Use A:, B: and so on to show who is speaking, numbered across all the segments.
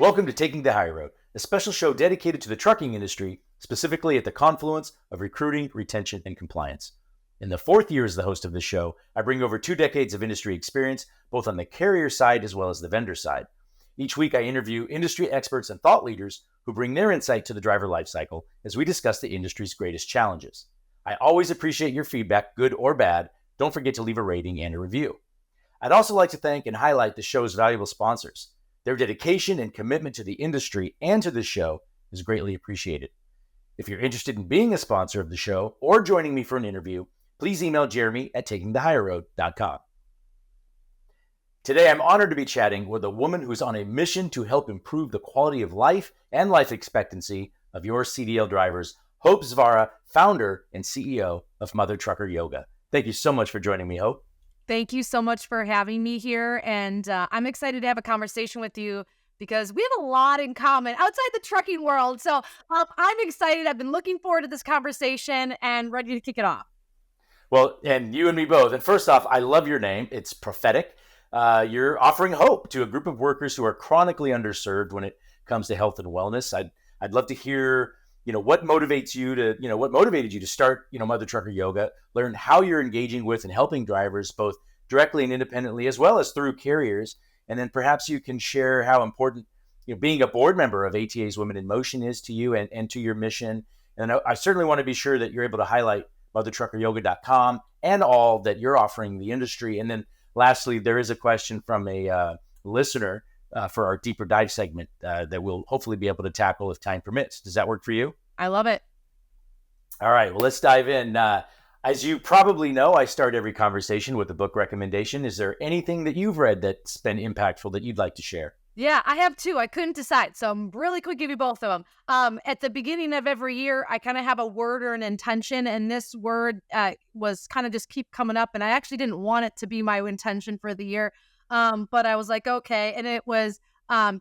A: Welcome to Taking the High Road, a special show dedicated to the trucking industry, specifically at the confluence of recruiting, retention, and compliance. In the fourth year as the host of this show, I bring over 2 decades of industry experience, both on the carrier side as well as the vendor side. Each week, I interview industry experts and thought leaders who bring their insight to the driver lifecycle as we discuss the industry's greatest challenges. I always appreciate your feedback, good or bad. Don't forget to leave a rating and a review. I'd also like to thank and highlight the show's valuable sponsors. Their dedication and commitment to the industry and to the show is greatly appreciated. If you're interested in being a sponsor of the show or joining me for an interview, please email Jeremy at takingthehigherroad.com. Today, I'm honored to be chatting with a woman who's on a mission to help improve the quality of life and life expectancy of your CDL drivers, Hope Zvara, founder and CEO of Mother Trucker Yoga. Thank you so much for joining me, Hope.
B: Thank you so much for having me here, and I'm excited to have a conversation with you because we have a lot in common outside the trucking world. So I'm excited. I've been looking forward to this conversation and ready to kick it off.
A: Well, and you and me both. And first off, I love your name. It's prophetic. You're offering hope to a group of workers who are chronically underserved when it comes to health and wellness. I'd love to hear, what motivates you to, what motivated you to start, Mother Trucker Yoga, learn how you're engaging with and helping drivers both directly and independently, as well as through carriers. And then perhaps you can share how important, being a board member of ATA's Women in Motion is to you and to your mission. And I certainly want to be sure that you're able to highlight mothertruckeryoga.com and all that you're offering the industry. And then lastly, there is a question from a listener for our deeper dive segment that we'll hopefully be able to tackle if time permits. Does that work for you?
B: I love it.
A: All right, well, let's dive in. As you probably know, I start every conversation with a book recommendation. Is there anything that you've read that's been impactful that you'd like to share?
B: Yeah, I have two. I couldn't decide. So I'm really quick give you both of them. At the beginning of every year, I kind of have a word or an intention. And this word was kind of just keep coming up. And I actually didn't want it to be my intention for the year. But I was like, okay. And it was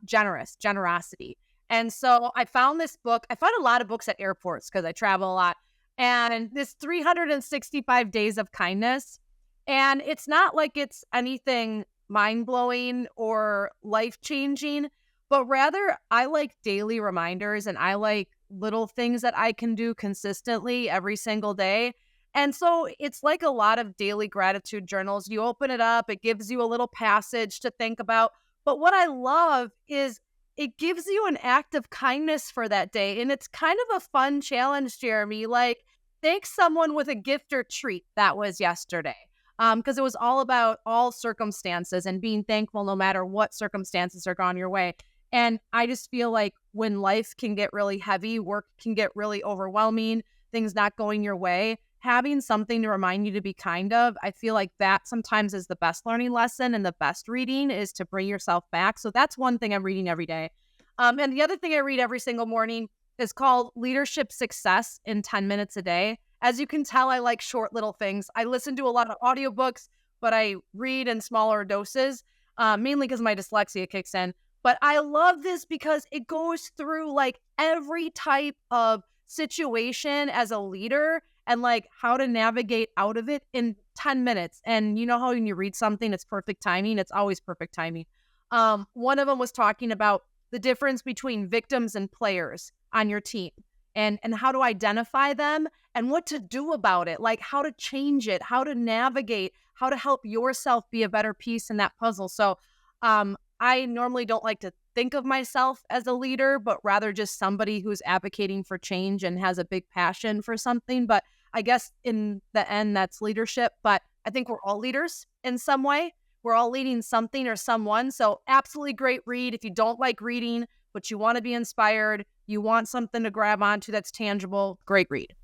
B: generosity. And so I found this book. I find a lot of books at airports because I travel a lot. And this 365 Days of Kindness. And it's not like it's anything mind-blowing or life-changing, but rather I like daily reminders and I like little things that I can do consistently every single day. And so it's like a lot of daily gratitude journals. You open it up, it gives you a little passage to think about. But what I love is it gives you an act of kindness for that day. And it's kind of a fun challenge, Jeremy. Like, thank someone with a gift or treat. That was yesterday. Because it was all about all circumstances and being thankful no matter what circumstances are gone your way. And I just feel like when life can get really heavy, work can get really overwhelming, things not going your way, having something to remind you to be kind of, I feel like that sometimes is the best learning lesson, and the best reading is to bring yourself back. So that's one thing I'm reading every day. And the other thing I read every single morning is called Leadership Success in 10 Minutes a Day. As you can tell, I like short little things. I listen to a lot of audiobooks, but I read in smaller doses, mainly because my dyslexia kicks in. But I love this because it goes through like every type of situation as a leader and like how to navigate out of it in 10 minutes. And you know how when you read something, it's perfect timing. It's always perfect timing. One of them was talking about the difference between victims and players on your team. And how to identify them and what to do about it, like how to change it, how to navigate, how to help yourself be a better piece in that puzzle. So I normally don't like to think of myself as a leader, but rather just somebody who's advocating for change and has a big passion for something. But I guess in the end, that's leadership. But I think we're all leaders in some way. We're all leading something or someone. So absolutely great read. If you don't like reading, but you want to be inspired, you want something to grab onto that's tangible, great read.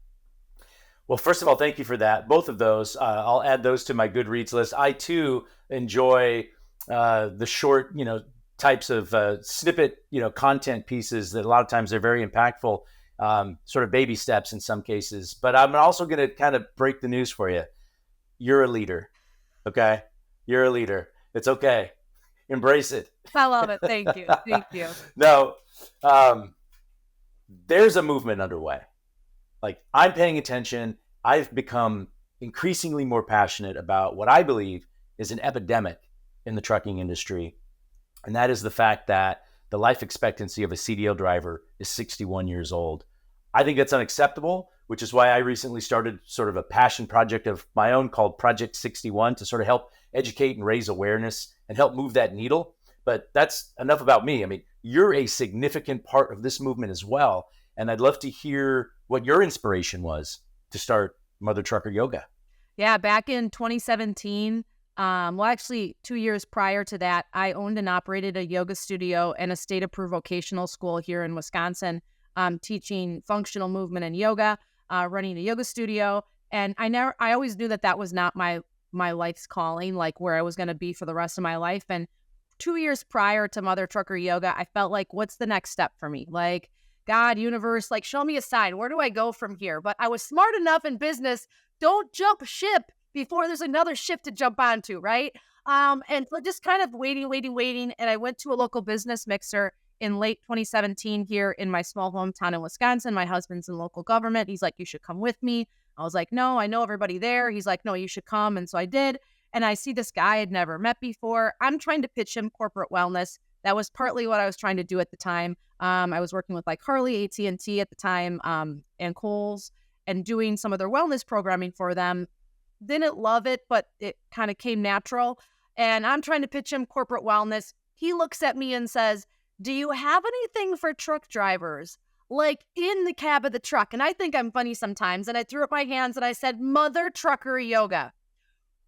A: Well, first of all, thank you for that. Both of those, I'll add those to my Goodreads list. I too enjoy the short, types of snippet, content pieces that a lot of times they're very impactful, sort of baby steps in some cases. But I'm also going to kind of break the news for you. You're a leader, okay? You're a leader. It's okay. Embrace it.
B: I love it. Thank you. Thank you.
A: No, there's a movement underway. Like, I'm paying attention. I've become increasingly more passionate about what I believe is an epidemic in the trucking industry. And that is the fact that the life expectancy of a CDL driver is 61 years old. I think that's unacceptable, which is why I recently started sort of a passion project of my own called Project 61 to sort of help educate and raise awareness and help move that needle. But that's enough about me. I mean, you're a significant part of this movement as well. And I'd love to hear what your inspiration was to start Mother Trucker Yoga.
B: Yeah, back in 2017, well, actually 2 years prior to that, I owned and operated a yoga studio and a state-approved vocational school here in Wisconsin, teaching functional movement and yoga, running a yoga studio. And I always knew that was not my life's calling, like where I was going to be for the rest of my life. And 2 years prior to Mother Trucker Yoga, I felt like, what's the next step for me? Like, God, universe, like, show me a sign. Where do I go from here? But I was smart enough in business. Don't jump ship before there's another ship to jump onto, right? And so just kind of waiting. And I went to a local business mixer in late 2017 here in my small hometown in Wisconsin. My husband's in local government. He's like, you should come with me. I was like, no, I know everybody there. He's like, no, you should come. And so I did. And I see this guy I'd never met before. I'm trying to pitch him corporate wellness. That was partly what I was trying to do at the time. I was working with like Harley, AT&T at the time, and Kohl's, and doing some of their wellness programming for them. Didn't love it, but it kind of came natural. And I'm trying to pitch him corporate wellness. He looks at me and says, do you have anything for truck drivers? Like in the cab of the truck. And I think I'm funny sometimes. And I threw up my hands and I said, Mother Trucker Yoga.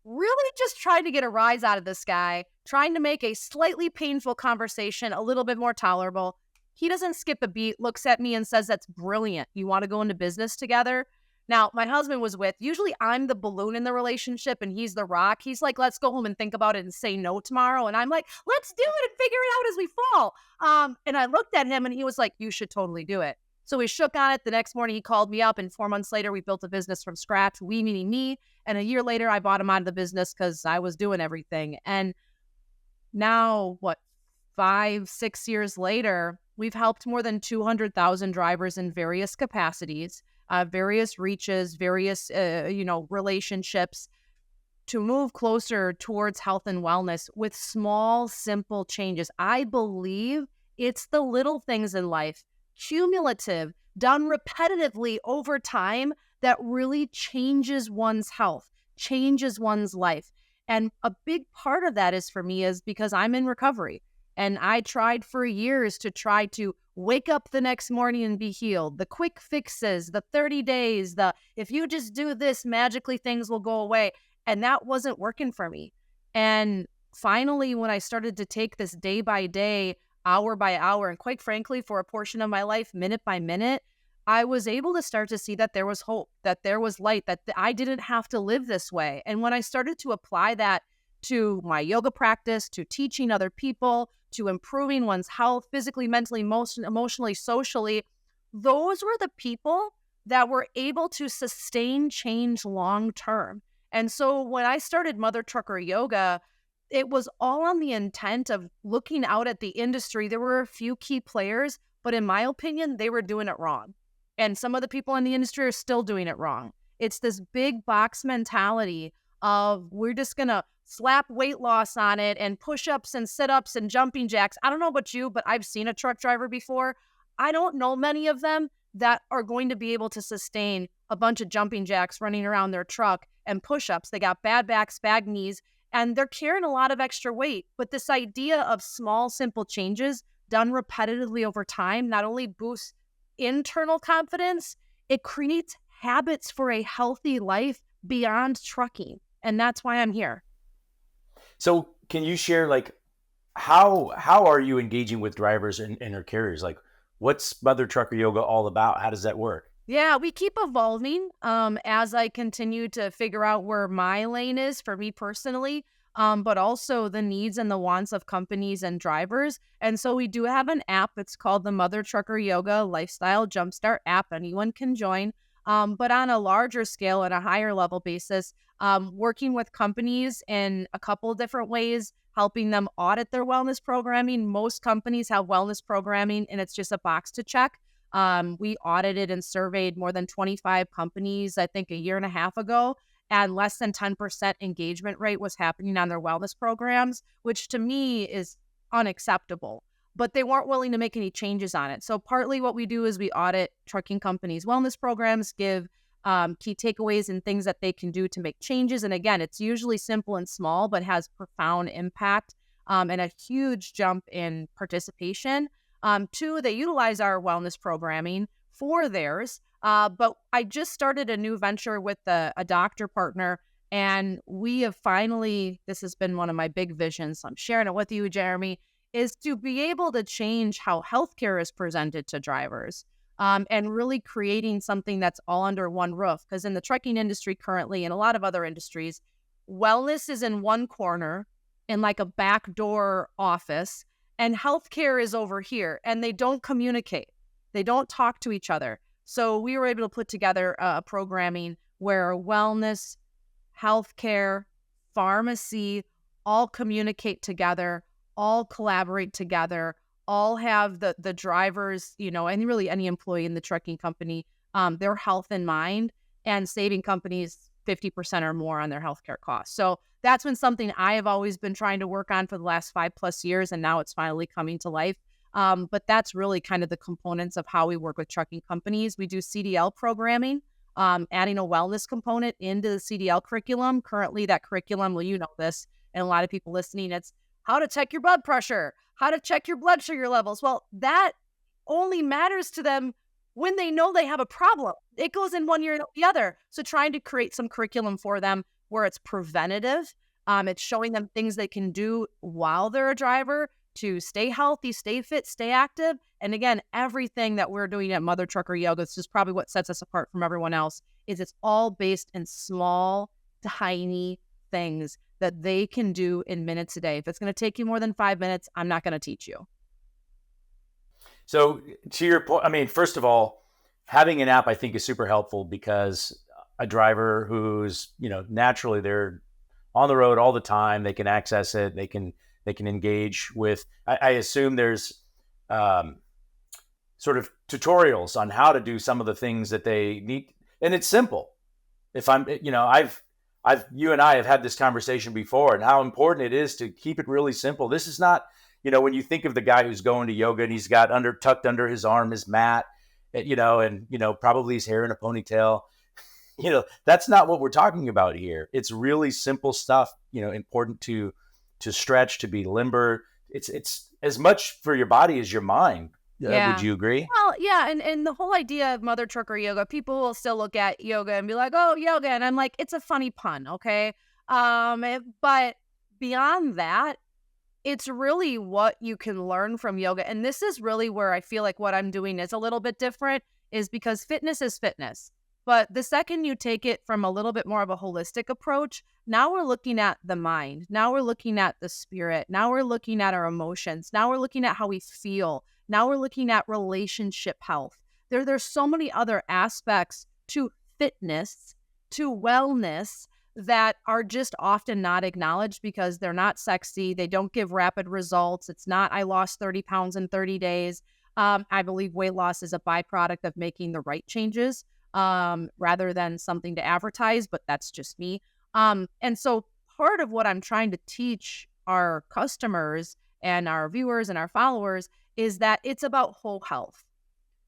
B: Really just trying to get a rise out of this guy, trying to make a slightly painful conversation a little bit more tolerable. He doesn't skip a beat, looks at me and says, that's brilliant. You want to go into business together? Now, my husband was usually I'm the balloon in the relationship and he's the rock. He's like, let's go home and think about it and say no tomorrow. And I'm like, let's do it and figure it out as we fall. And I looked at him and he was like, you should totally do it. So we shook on it. The next morning he called me up and 4 months later, we built a business from scratch, we meaning me. And a year later, I bought him out of the business because I was doing everything. And now, 5-6 years later, we've helped more than 200,000 drivers in various capacities, various reaches, various, relationships to move closer towards health and wellness with small, simple changes. I believe it's the little things in life, cumulative, done repetitively over time, that really changes one's health, changes one's life. And a big part of that is for me is because I'm in recovery. And I tried for years to try to wake up the next morning and be healed. The quick fixes, the 30 days, if you just do this, magically things will go away. And that wasn't working for me. And finally, when I started to take this day by day, hour by hour, and quite frankly, for a portion of my life, minute by minute, I was able to start to see that there was hope, that there was light, that I didn't have to live this way. And when I started to apply that to my yoga practice, to teaching other people, to improving one's health, physically, mentally, emotionally, socially, those were the people that were able to sustain change long term. And so when I started Mother Trucker Yoga, it was all on the intent of looking out at the industry. There were a few key players, but in my opinion, they were doing it wrong. And some of the people in the industry are still doing it wrong. It's this big box mentality of we're just going to slap weight loss on it and push-ups and sit-ups and jumping jacks. I don't know about you, but I've seen a truck driver before. I don't know many of them that are going to be able to sustain a bunch of jumping jacks running around their truck and push-ups. They got bad backs, bad knees, and they're carrying a lot of extra weight. But this idea of small, simple changes done repetitively over time not only boosts internal confidence, it creates habits for a healthy life beyond trucking. And that's why I'm here.
A: So can you share how are you engaging with drivers and their carriers? Like, what's Mother Trucker Yoga all about? How does that work?
B: Yeah, we keep evolving as I continue to figure out where my lane is for me personally, but also the needs and the wants of companies and drivers. And so we do have an app. It's called the Mother Trucker Yoga Lifestyle Jumpstart app. Anyone can join. But on a larger scale and a higher level basis, working with companies in a couple of different ways, helping them audit their wellness programming. Most companies have wellness programming and it's just a box to check. We audited and surveyed more than 25 companies, I think a year and a half ago, and less than 10% engagement rate was happening on their wellness programs, which to me is unacceptable. but they weren't willing to make any changes on it. So partly what we do is we audit trucking companies' wellness programs, give key takeaways and things that they can do to make changes. And again, it's usually simple and small, but has profound impact and a huge jump in participation. Two, they utilize our wellness programming for theirs. But I just started a new venture with a doctor partner, and we have finally, this has been one of my big visions, so I'm sharing it with you, Jeremy, is to be able to change how healthcare is presented to drivers, and really creating something that's all under one roof. Because in the trucking industry currently, and a lot of other industries, wellness is in one corner in like a backdoor office, and healthcare is over here, and they don't communicate. They don't talk to each other. So we were able to put together a programming where wellness, healthcare, pharmacy all communicate together, all collaborate together, all have the drivers, and really any employee in the trucking company, their health in mind, and saving companies 50% or more on their healthcare costs. So that's been something I have always been trying to work on for the last 5+ years, and now it's finally coming to life. But that's really kind of the components of how we work with trucking companies. We do CDL programming, adding a wellness component into the CDL curriculum. Currently, that curriculum, well, you know this, and a lot of people listening, it's how to check your blood pressure, how to check your blood sugar levels. Well, that only matters to them when they know they have a problem. It goes in one ear and the other. So trying to create some curriculum for them where it's preventative, it's showing them things they can do while they're a driver to stay healthy, stay fit, stay active. And again, everything that we're doing at Mother Trucker Yoga, this is probably what sets us apart from everyone else, is it's all based in small, tiny things that they can do in minutes a day. If it's going to take you more than 5 minutes, I'm not going to teach you.
A: So to your point, I mean, first of all, having an app I think is super helpful, because a driver who's, naturally they're on the road all the time, they can access it, they can engage with, I assume there's sort of tutorials on how to do some of the things that they need. And it's simple. If I'm, you and I have had this conversation before, and how important it is to keep it really simple. This is not, when you think of the guy who's going to yoga and he's got tucked under his arm his mat, and probably his hair in a ponytail, that's not what we're talking about here. It's really simple stuff, important to stretch, to be limber. It's as much for your body as your mind.
B: Yeah.
A: Would you agree?
B: Well, yeah. And the whole idea of Mother Trucker Yoga, people will still look at yoga and be like, oh, yoga. And I'm like, it's a funny pun. Okay. But beyond that, it's really what you can learn from yoga. And this is really where I feel like what I'm doing is a little bit different, is because fitness is fitness. But the second you take it from a little bit more of a holistic approach, now we're looking at the mind. Now we're looking at the spirit. Now we're looking at our emotions. Now we're looking at how we feel. Now we're looking at relationship health. There's so many other aspects to fitness, to wellness, that are just often not acknowledged because they're not sexy. They don't give rapid results. It's not, I lost 30 pounds in 30 days. I believe weight loss is a byproduct of making the right changes, rather than something to advertise, but that's just me. And so part of what I'm trying to teach our customers and our viewers and our followers is that it's about whole health.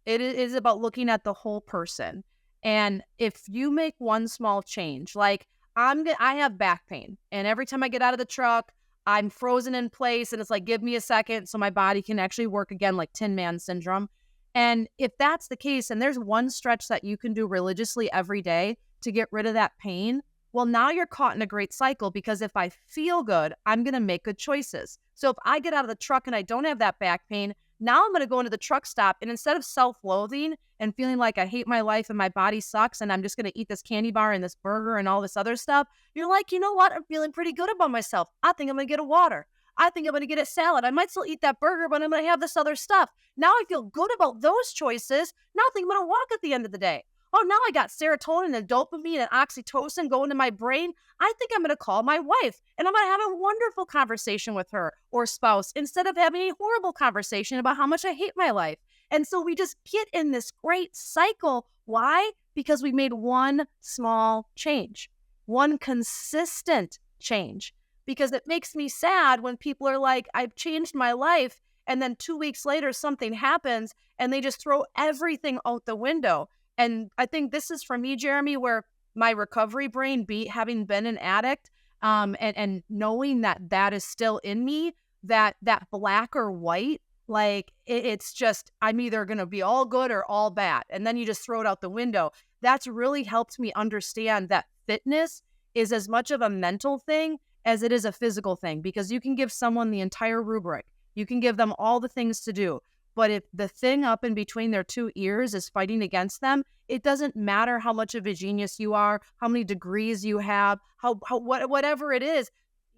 B: It is about looking at the whole person. And if you make one small change, like I have back pain, and every time I get out of the truck, I'm frozen in place, and it's like, give me a second so my body can actually work again, like Tin Man syndrome. And if that's the case, and there's one stretch that you can do religiously every day to get rid of that pain, well, now you're caught in a great cycle, because if I feel good, I'm going to make good choices. So if I get out of the truck and I don't have that back pain, now I'm going to go into the truck stop, and instead of self-loathing and feeling like I hate my life and my body sucks and I'm just going to eat this candy bar and this burger and all this other stuff, you're like, you know what? I'm feeling pretty good about myself. I think I'm going to get a water. I think I'm going to get a salad. I might still eat that burger, but I'm going to have this other stuff. Now I feel good about those choices. Now I think I'm going to walk at the end of the day. Oh, now I got serotonin and dopamine and oxytocin going to my brain. I think I'm going to call my wife, and I'm going to have a wonderful conversation with her or spouse, instead of having a horrible conversation about how much I hate my life. And so we just get in this great cycle. Why? Because we made one small change, one consistent change. Because it makes me sad when people are like, I've changed my life, And then 2 weeks later, something happens and they just throw everything out the window. And I think this is for me, Jeremy, where my recovery brain, having been an addict, and knowing that that is still in me, that black or white, like it's just, I'm either going to be all good or all bad. And then you just throw it out the window. That's really helped me understand that fitness is as much of a mental thing as it is a physical thing, because you can give someone the entire rubric. You can give them all the things to do. But if the thing up in between their two ears is fighting against them, it doesn't matter how much of a genius you are, how many degrees you have, whatever it is,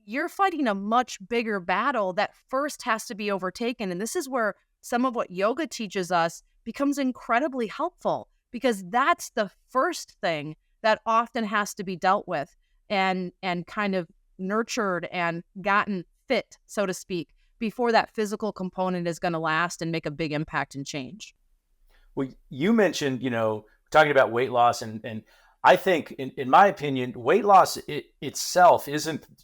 B: you're fighting a much bigger battle that first has to be overtaken. And this is where some of what yoga teaches us becomes incredibly helpful, because that's the first thing that often has to be dealt with and kind of nurtured and gotten fit, so to speak, before that physical component is going to last and make a big impact and change.
A: Well, you mentioned, talking about weight loss, and I think, in my opinion, weight loss itself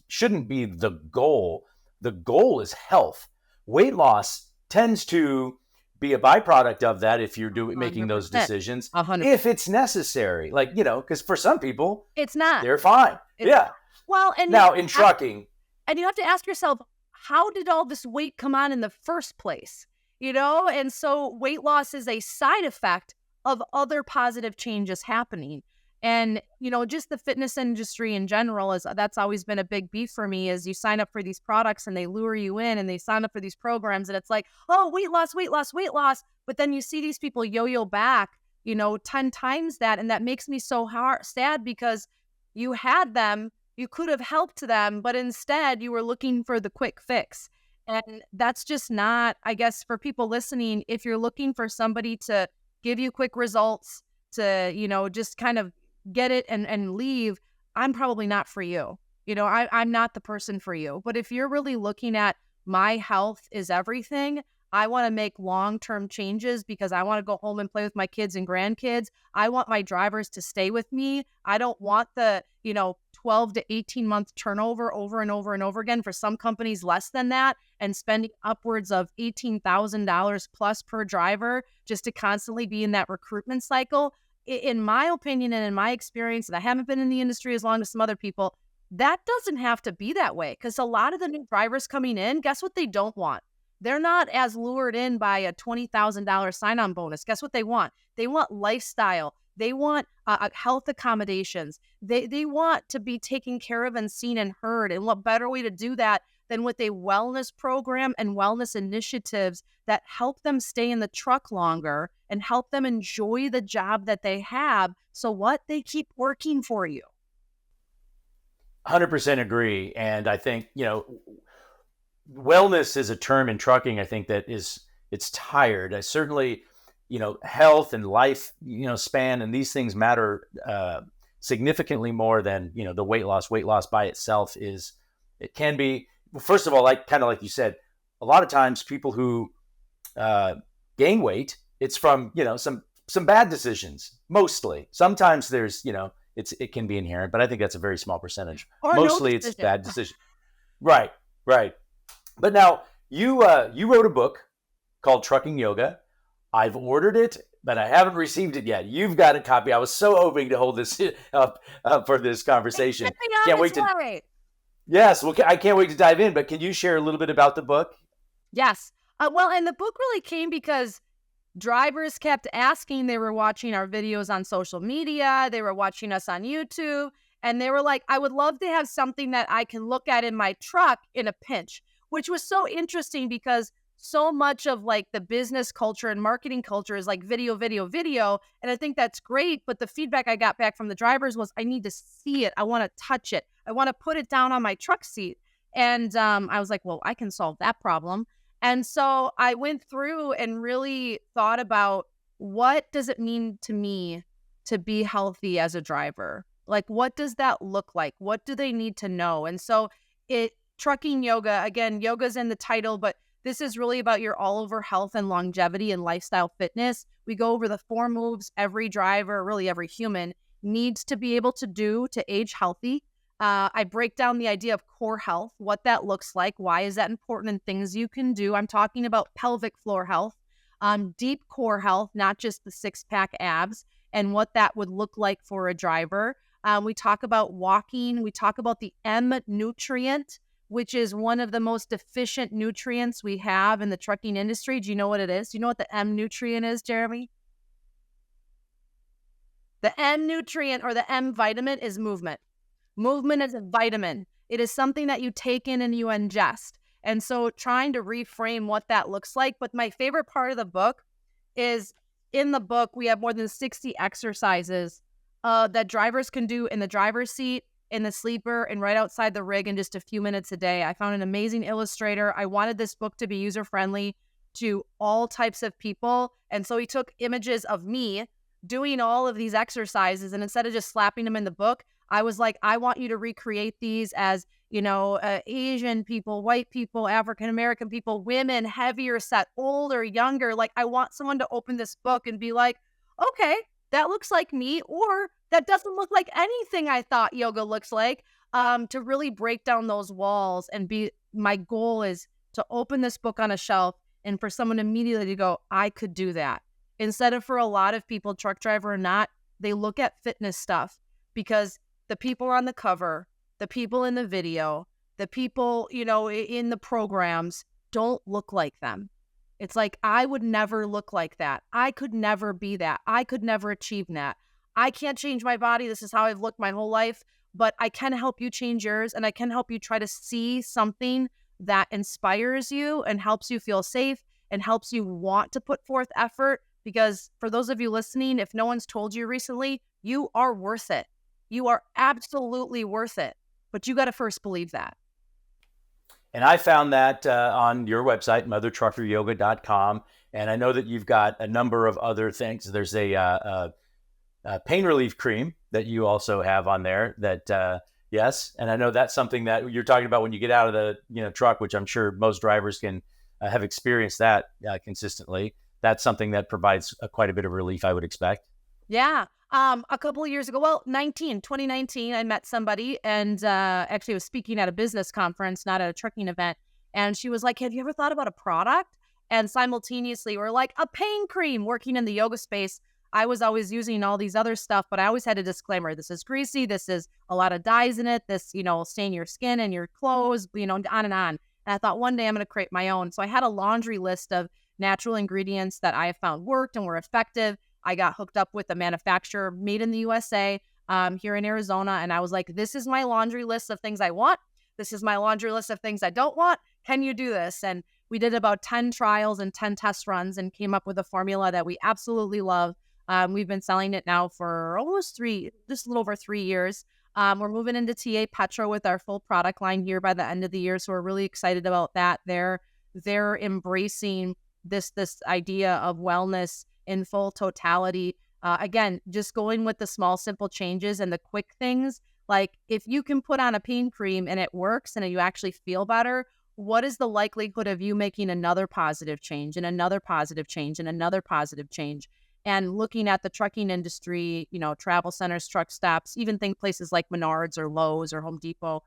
A: shouldn't be the goal. The goal is health. Weight loss tends to be a byproduct of that if you're making those decisions,
B: 100%.
A: if it's necessary. Like, because for some people,
B: it's not.
A: They're fine. Yeah.
B: Well, and
A: now in trucking,
B: and you have to ask yourself, how did all this weight come on in the first place? And so weight loss is a side effect of other positive changes happening. And, just the fitness industry in general, that's always been a big beef for me, is you sign up for these products and they lure you in and they sign up for these programs and it's like, oh, weight loss, weight loss, weight loss. But then you see these people yo-yo back, 10 times that. And that makes me so sad, because you had them, you could have helped them, but instead you were looking for the quick fix. And that's just not, I guess, for people listening, if you're looking for somebody to give you quick results, to, just kind of get it and leave, I'm probably not for you. I'm not the person for you. But if you're really looking at my health is everything, I want to make long-term changes because I want to go home and play with my kids and grandkids. I want my drivers to stay with me. I don't want the, 12 to 18 month turnover over and over and over again, for some companies less than that, and spending upwards of $18,000 plus per driver just to constantly be in that recruitment cycle. In my opinion and in my experience, and I haven't been in the industry as long as some other people, that doesn't have to be that way, because a lot of the new drivers coming in, guess what they don't want? They're not as lured in by a $20,000 sign-on bonus. Guess what they want? They want lifestyle. They want health accommodations. They want to be taken care of and seen and heard. And what better way to do that than with a wellness program and wellness initiatives that help them stay in the truck longer and help them enjoy the job that they have. So what? They keep working for you.
A: 100% agree. And I think, wellness is a term in trucking, I think, that it's tired. I certainly, health and life, span, and these things matter significantly more than, the weight loss. Weight loss by itself it can be, first of all, like you said, a lot of times people who gain weight, it's from, some bad decisions, mostly. Sometimes there's, it can be inherent, but I think that's a very small percentage.
B: Or
A: mostly
B: no
A: it's bad decision. Right. But now you wrote a book called Trucking Yoga. I've ordered it, but I haven't received it yet. You've got a copy. I was so hoping to hold this up for this conversation. Can't wait to. Yes, well, I can't wait to dive in. But can you share a little bit about the book?
B: Yes. Well, and the book really came because drivers kept asking. They were watching our videos on social media. They were watching us on YouTube. And they were like, I would love to have something that I can look at in my truck in a pinch, which was so interesting because so much of like the business culture and marketing culture is like video. And I think that's great. But the feedback I got back from the drivers was, I need to see it. I want to touch it. I want to put it down on my truck seat. And I was like, well, I can solve that problem. And so I went through and really thought about, what does it mean to me to be healthy as a driver? Like, what does that look like? What do they need to know? And so Trucking Yoga, again, yoga's in the title, but this is really about your all-over health and longevity and lifestyle fitness. We go over the 4 moves every driver, really every human, needs to be able to do to age healthy. I break down the idea of core health, what that looks like, why is that important, and things you can do. I'm talking about pelvic floor health, deep core health, not just the six-pack abs, and what that would look like for a driver. We talk about walking. We talk about the M nutrient, which is one of the most deficient nutrients we have in the trucking industry. Do you know what it is? Do you know what the M nutrient is, Jeremy? The M nutrient or the M vitamin is movement. Movement is a vitamin. It is something that you take in and you ingest. And so trying to reframe what that looks like. But my favorite part of the book is in the book, we have more than 60 exercises that drivers can do in the driver's seat, in the sleeper, and right outside the rig in just a few minutes a day. I found an amazing illustrator. I wanted this book to be user-friendly to all types of people. And so he took images of me doing all of these exercises. And instead of just slapping them in the book, I was like, I want you to recreate these as, Asian people, white people, African-American people, women, heavier set, older, younger. Like, I want someone to open this book and be like, okay, that looks like me, or that doesn't look like anything I thought yoga looks like, to really break down those walls and my goal is to open this book on a shelf and for someone immediately to go, I could do that. Instead of for a lot of people, truck driver or not, they look at fitness stuff because the people on the cover, the people in the video, the people, in the programs don't look like them. It's like, I would never look like that. I could never be that. I could never achieve that. I can't change my body. This is how I've looked my whole life, but I can help you change yours. And I can help you try to see something that inspires you and helps you feel safe and helps you want to put forth effort. Because for those of you listening, if no one's told you recently, you are worth it. You are absolutely worth it. But you got to first believe that.
A: And I found that on your website, mothertruckeryoga.com. And I know that you've got a number of other things. There's a pain relief cream that you also have on there that, yes. And I know that's something that you're talking about when you get out of the truck, which I'm sure most drivers can have experienced that consistently. That's something that provides quite a bit of relief, I would expect.
B: Yeah. A couple of years ago, 2019, I met somebody and actually was speaking at a business conference, not at a trucking event. And she was like, have you ever thought about a product? And simultaneously, we're like, a pain cream. Working in the yoga space, I was always using all these other stuff, but I always had a disclaimer. This is greasy. This is a lot of dyes in it. This, will stain your skin and your clothes, on and on. And I thought one day I'm going to create my own. So I had a laundry list of natural ingredients that I have found worked and were effective. I got hooked up with a manufacturer made in the USA here in Arizona. And I was like, this is my laundry list of things I want. This is my laundry list of things I don't want. Can you do this? And we did about 10 trials and 10 test runs and came up with a formula that we absolutely love. We've been selling it now for just a little over 3 years. We're moving into TA Petro with our full product line here by the end of the year. So we're really excited about that. They're embracing this idea of wellness in full totality. Again, just going with the small, simple changes and the quick things. Like if you can put on a pain cream and it works and you actually feel better, what is the likelihood of you making another positive change and another positive change and another positive change? And looking at the trucking industry, travel centers, truck stops, even places like Menards or Lowe's or Home Depot,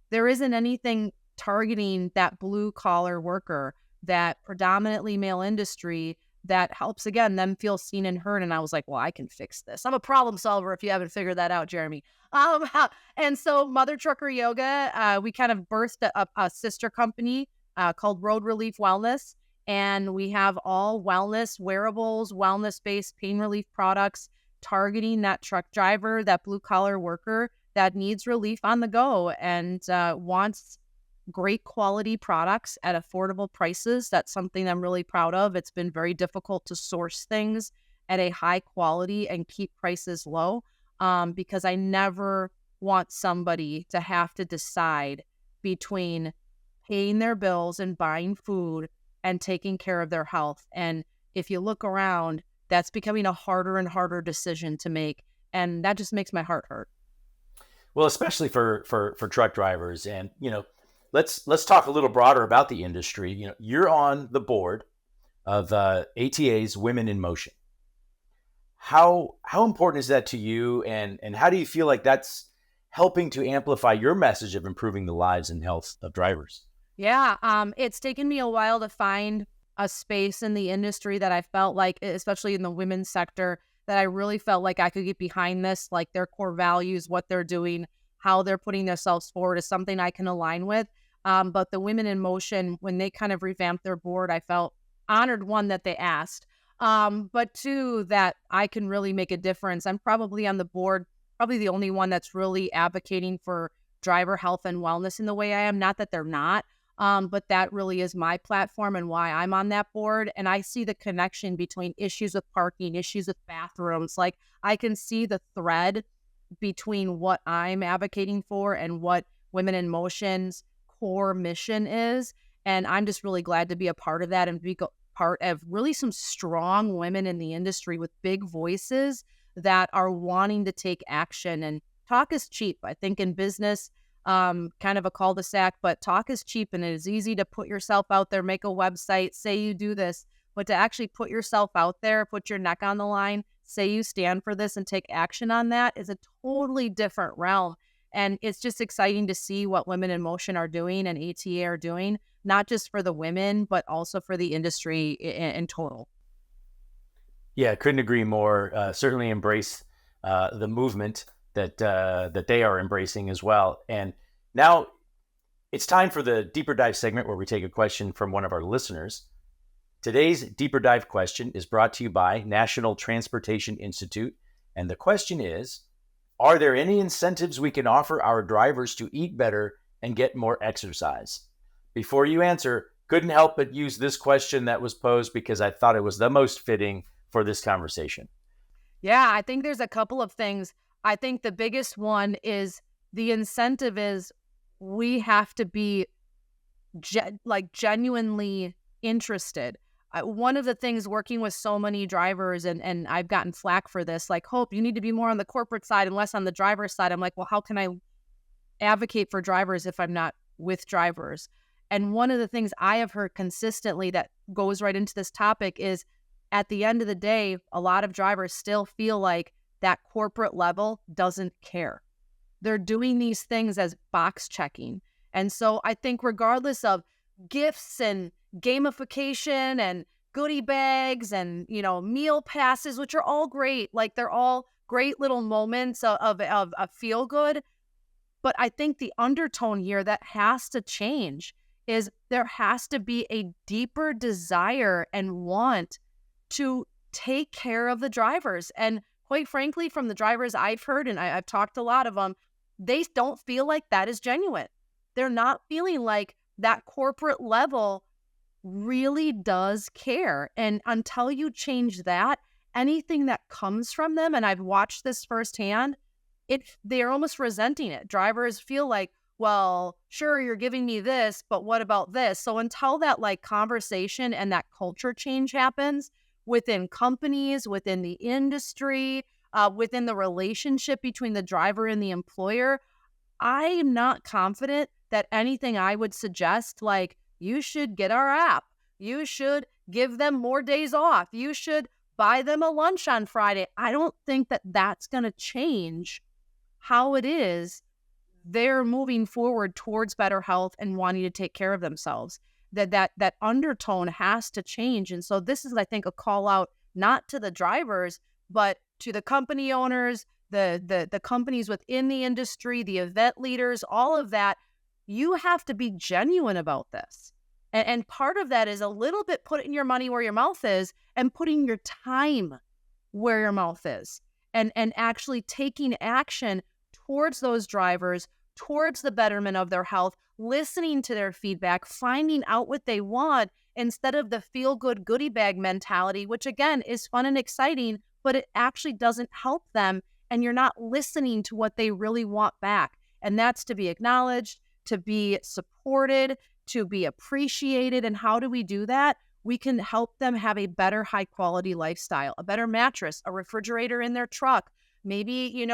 B: there isn't anything targeting that blue collar worker, that predominantly male industry that helps, again, them feel seen and heard. And I was like, well, I can fix this. I'm a problem solver if you haven't figured that out, Jeremy. And so Mother Trucker Yoga, we kind of birthed a sister company called Road Relief Wellness. And we have all wellness wearables, wellness-based pain relief products targeting that truck driver, that blue-collar worker that needs relief on the go and wants great quality products at affordable prices. That's something I'm really proud of. It's been very difficult to source things at a high quality and keep prices low because I never want somebody to have to decide between paying their bills and buying food and taking care of their health. And if you look around, that's becoming a harder and harder decision to make. And that just makes my heart hurt.
A: Well, especially for truck drivers. And, let's talk a little broader about the industry. You're on the board of ATA's Women in Motion. How important is that to you? And how do you feel like that's helping to amplify your message of improving the lives and health of drivers?
B: Yeah, it's taken me a while to find a space in the industry that I felt like, especially in the women's sector, that I really felt like I could get behind this, like their core values, what they're doing, how they're putting themselves forward is something I can align with. But the Women in Motion, when they kind of revamped their board, I felt honored, one, that they asked, but two, that I can really make a difference. I'm probably on the board, probably the only one that's really advocating for driver health and wellness in the way I am. Not that they're not, but that really is my platform and why I'm on that board. And I see the connection between issues with parking, issues with bathrooms. Like, I can see the thread between what I'm advocating for and what Women in Motion's core mission is. And I'm just really glad to be a part of that and be part of really some strong women in the industry with big voices that are wanting to take action. And talk is cheap. I think in business, kind of a cul-de-sac, but talk is cheap, and it is easy to put yourself out there, make a website, say you do this, but to actually put yourself out there, put your neck on the line, say you stand for this and take action on that is a totally different realm. And it's just exciting to see what Women in Motion are doing and ATA are doing, not just for the women, but also for the industry in total.
A: Yeah, couldn't agree more. Certainly embrace the movement that they are embracing as well. And now it's time for the deeper dive segment where we take a question from one of our listeners. Today's deeper dive question is brought to you by National Transportation Institute. And the question is, are there any incentives we can offer our drivers to eat better and get more exercise? Before you answer, couldn't help but use this question that was posed because I thought it was the most fitting for this conversation.
B: Yeah, I think there's a couple of things. I think the biggest one is the incentive is we have to be genuinely interested. One of the things working with so many drivers, and I've gotten flack for this, like, Hope, you need to be more on the corporate side and less on the driver's side. I'm like, well, how can I advocate for drivers if I'm not with drivers? And one of the things I have heard consistently that goes right into this topic is, at the end of the day, a lot of drivers still feel like that corporate level doesn't care. They're doing these things as box checking. And so I think regardless of gifts and gamification and goodie bags and, meal passes, which are all great, like they're all great little moments of feel good. But I think the undertone here that has to change is there has to be a deeper desire and want to take care of the drivers. And quite frankly, from the drivers I've heard, and I've talked to a lot of them, they don't feel like that is genuine. They're not feeling like that corporate level really does care. And until you change that, anything that comes from them, and I've watched this firsthand, they're almost resenting it. Drivers feel like, well, sure, you're giving me this, but what about this? So until that conversation and that culture change happens within companies, within the industry, within the relationship between the driver and the employer, I am not confident that anything I would suggest, like, you should get our app, you should give them more days off, you should buy them a lunch on Friday. I don't think that that's going to change how it is they're moving forward towards better health and wanting to take care of themselves. That undertone has to change. And so this is, I think, a call out not to the drivers, but to the company owners, the companies within the industry, the event leaders, all of that. You have to be genuine about this. And part of that is a little bit putting your money where your mouth is and putting your time where your mouth is, and actually taking action towards those drivers, towards the betterment of their health, listening to their feedback, finding out what they want instead of the feel-good goodie bag mentality, which again is fun and exciting, but it actually doesn't help them, and you're not listening to what they really want back. And that's to be acknowledged, to be supported, to be appreciated. And how do we do that? We can help them have a better high-quality lifestyle, a better mattress, a refrigerator in their truck, maybe,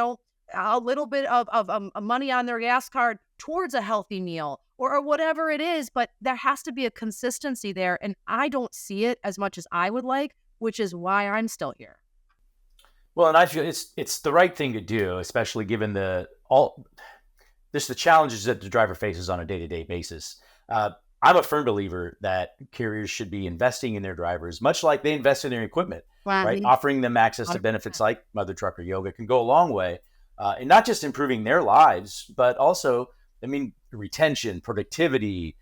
B: a little bit of money on their gas card towards a healthy meal or whatever it is. But there has to be a consistency there. And I don't see it as much as I would like, which is why I'm still here.
A: Well, and I feel it's the right thing to do, especially given all there's the challenges that the driver faces on a day-to-day basis. I'm a firm believer that carriers should be investing in their drivers, much like they invest in their equipment,
B: Wow.
A: right? Offering them access to benefits like Mother Trucker Yoga can go a long way, and not just improving their lives, but also, I mean, retention, productivity,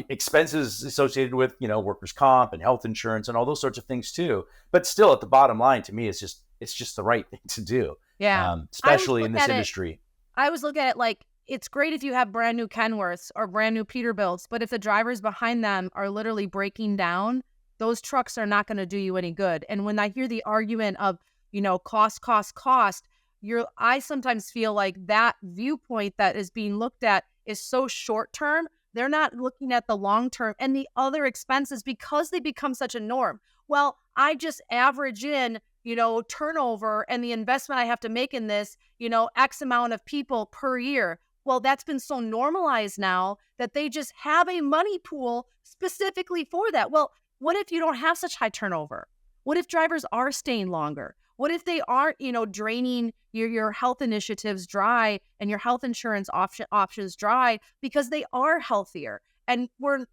A: expenses associated with, workers' comp and health insurance and all those sorts of things too. But still, at the bottom line, to me, it's just the right thing to do,
B: Yeah.
A: especially in this industry.
B: I always look at it like it's great if you have brand new Kenworths or brand new Peterbilts, but if the drivers behind them are literally breaking down, those trucks are not going to do you any good. And when I hear the argument of, cost, I sometimes feel like that viewpoint that is being looked at is so short term. They're not looking at the long term and the other expenses because they become such a norm. Well, I just average in turnover and the investment I have to make in this, X amount of people per year. Well, that's been so normalized now that they just have a money pool specifically for that. Well, what if you don't have such high turnover? What if drivers are staying longer? What if they aren't, draining your health initiatives dry and your health insurance options dry because they are healthier? And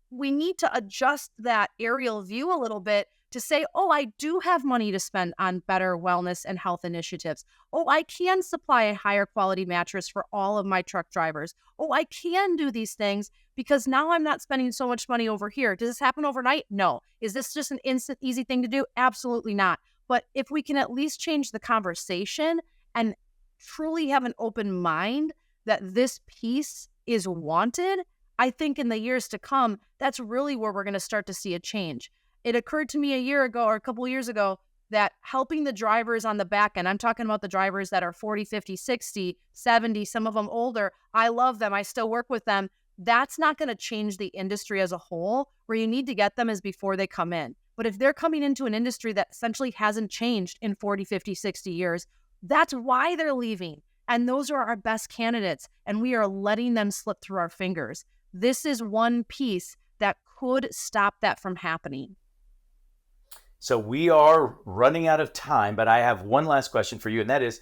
B: we need to adjust that aerial view a little bit to say, oh, I do have money to spend on better wellness and health initiatives. Oh, I can supply a higher quality mattress for all of my truck drivers. Oh, I can do these things because now I'm not spending so much money over here. Does this happen overnight? No. Is this just an instant, easy thing to do? Absolutely not. But if we can at least change the conversation and truly have an open mind that this piece is wanted, I think in the years to come, that's really where we're going to start to see a change. It occurred to me a year ago or a couple of years ago that helping the drivers on the back end, I'm talking about the drivers that are 40, 50, 60, 70, some of them older. I love them. I still work with them. That's not going to change the industry as a whole. Where you need to get them is before they come in. But if they're coming into an industry that essentially hasn't changed in 40, 50, 60 years, that's why they're leaving. And those are our best candidates. And we are letting them slip through our fingers. This is one piece that could stop that from happening.
A: So we are running out of time, but I have one last question for you, and that is,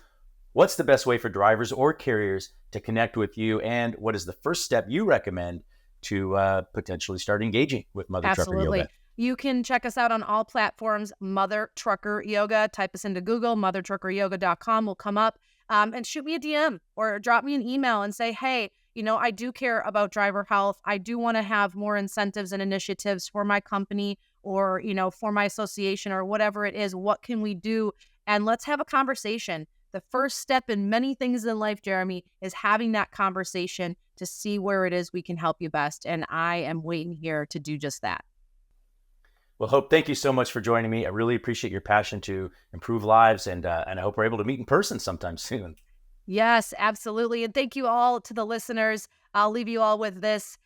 A: what's the best way for drivers or carriers to connect with you, and what is the first step you recommend to potentially start engaging with Mother Trucker Yoga?
B: You can check us out on all platforms, Mother Trucker Yoga. Type us into Google, mothertruckeryoga.com will come up, and shoot me a DM or drop me an email and say, hey, I do care about driver health. I do want to have more incentives and initiatives for my company or, for my association or whatever it is. What can we do? And let's have a conversation. The first step in many things in life, Jeremy, is having that conversation to see where it is we can help you best. And I am waiting here to do just that.
A: Well, Hope, thank you so much for joining me. I really appreciate your passion to improve lives, and I hope we're able to meet in person sometime soon.
B: Yes, absolutely. And thank you all to the listeners. I'll leave you all with this.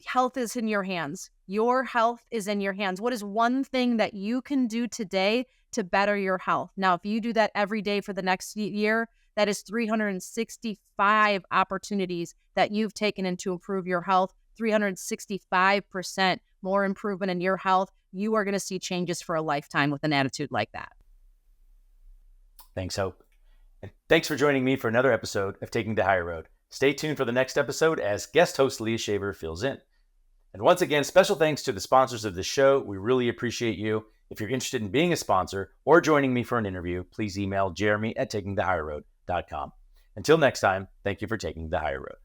B: Health is in your hands. Your health is in your hands. What is one thing that you can do today to better your health? Now, if you do that every day for the next year, that is 365 opportunities that you've taken in to improve your health, 365% more improvement in your health. You are going to see changes for a lifetime with an attitude like that.
A: Thanks, Hope. And thanks for joining me for another episode of Taking the Higher Road. Stay tuned for the next episode as guest host Leah Shaver fills in. And once again, special thanks to the sponsors of this show. We really appreciate you. If you're interested in being a sponsor or joining me for an interview, please email Jeremy at takingthehigherroad.com. Until next time, thank you for taking the higher road.